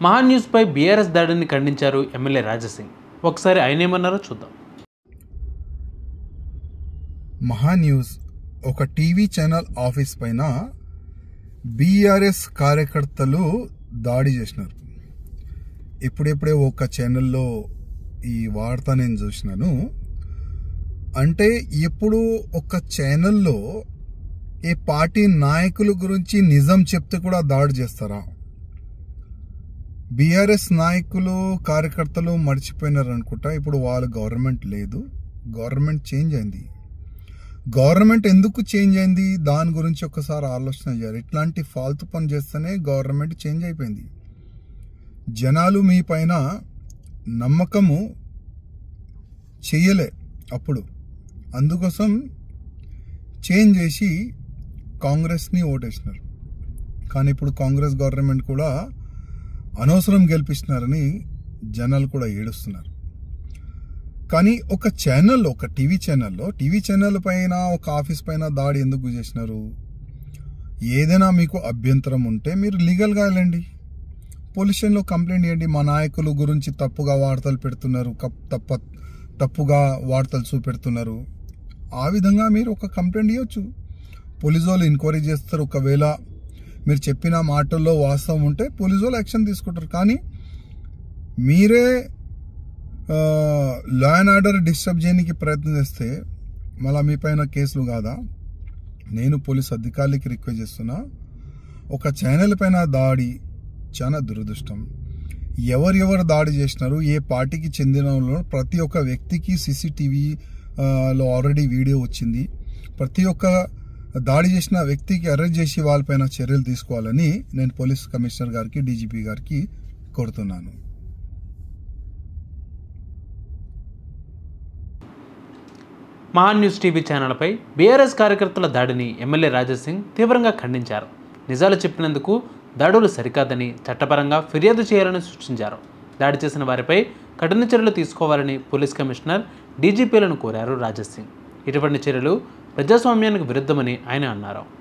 మహా న్యూస్పై బీఆర్ఎస్ దాడిని ఖండించారు ఎమ్మెల్యే రాజాసింగ్. ఒకసారి ఆయన ఏమన్నారో చూద్దాం. మహా న్యూస్ ఒక టీవీ ఛానల్ ఆఫీస్ పైన బీఆర్ఎస్ కార్యకర్తలు దాడి చేసినారు. ఇప్పుడెప్పుడే ఒక ఛానల్లో ఈ వార్త నేను చూసినాను. అంటే ఎప్పుడు ఒక ఛానల్లో ఏ పార్టీ నాయకుల గురించి నిజం చెప్తే కూడా దాడి చేస్తారా? బీఆర్ఎస్ నాయకులు కార్యకర్తలు మర్చిపోయినారు అనుకుంటా. ఇప్పుడు వాళ్ళ గవర్నమెంట్ లేదు, గవర్నమెంట్ చేంజ్ అయింది. గవర్నమెంట్ ఎందుకు చేంజ్ అయింది దాని గురించి ఒకసారి ఆలోచన చేయాలి. ఇట్లాంటి ఫాల్తు పని చేస్తేనే గవర్నమెంట్ చేంజ్ అయిపోయింది. జనాలు మీ పైన నమ్మకము చెయ్యలే అప్పుడు, అందుకోసం చేంజ్ చేసి కాంగ్రెస్ని ఓటేసినారు. కానీ ఇప్పుడు కాంగ్రెస్ గవర్నమెంట్ కూడా అనవసరం గెలిపిస్తున్నారని జనాలు కూడా ఏడుస్తున్నారు. కానీ ఒక ఛానల్లో, ఒక టీవీ ఛానల్ పైన, ఒక ఆఫీస్ పైన దాడి ఎందుకు చేసినారు? ఏదైనా మీకు అభ్యంతరం ఉంటే మీరు లీగల్గా వెళ్ళండి, పోలీస్ స్టేషన్లో కంప్లైంట్ చేయండి. మా నాయకుల గురించి తప్పుగా వార్తలు పెడుతున్నారు, తప్పుగా వార్తలు చూపెడుతున్నారు. ఆ విధంగా మీరు ఒక కంప్లైంట్ ఇవ్వచ్చు. పోలీసు వాళ్ళు ఎంక్వైరీ చేస్తారు. ఒకవేళ మీరు చెప్పిన మాటల్లో వాస్తవం ఉంటే పోలీసు వాళ్ళు యాక్షన్ తీసుకుంటారు. కానీ మీరే లా అండ్ ఆర్డర్ డిస్టర్బ్ చేయడానికి ప్రయత్నం చేస్తే మళ్ళీ మీ పైన కేసులు కాదా? నేను పోలీస్ అధికారులకి రిక్వెస్ట్ చేస్తున్నా, ఒక ఛానల్ పైన దాడి చాలా దురదృష్టం. ఎవరెవరు దాడి చేసినారు, ఏ పార్టీకి చెందిన ప్రతి ఒక్క వ్యక్తికి CCTVలో ఆల్రెడీ వీడియో వచ్చింది. ప్రతి ఒక్క దాడి చేసిన వ్యక్తికి అరెస్ట్ చేసి వాళ్ళపైన చర్యలు తీసుకోవాలని నేను పోలీస్ కమిషనర్ గారికి, DGP గారికి కోరుతున్నాను. మహా న్యూస్ టీవీ ఛానల్పై బీఆర్ఎస్ కార్యకర్తల దాడిని ఎమ్మెల్యే రాజాసింగ్ తీవ్రంగా ఖండించారు. నిజాలు చెప్పినందుకు దాడులు సరికాదని చట్టపరంగా ఫిర్యాదు చేయాలని సూచించారు. దాడి చేసిన వారిపై కఠిన చర్యలు తీసుకోవాలని పోలీస్ కమిషనర్, DGPలను కోరారు రాజాసింగ్. ఇటువంటి చర్యలు ప్రజాస్వామ్యానికి విరుద్ధమని ఆయన అన్నారు.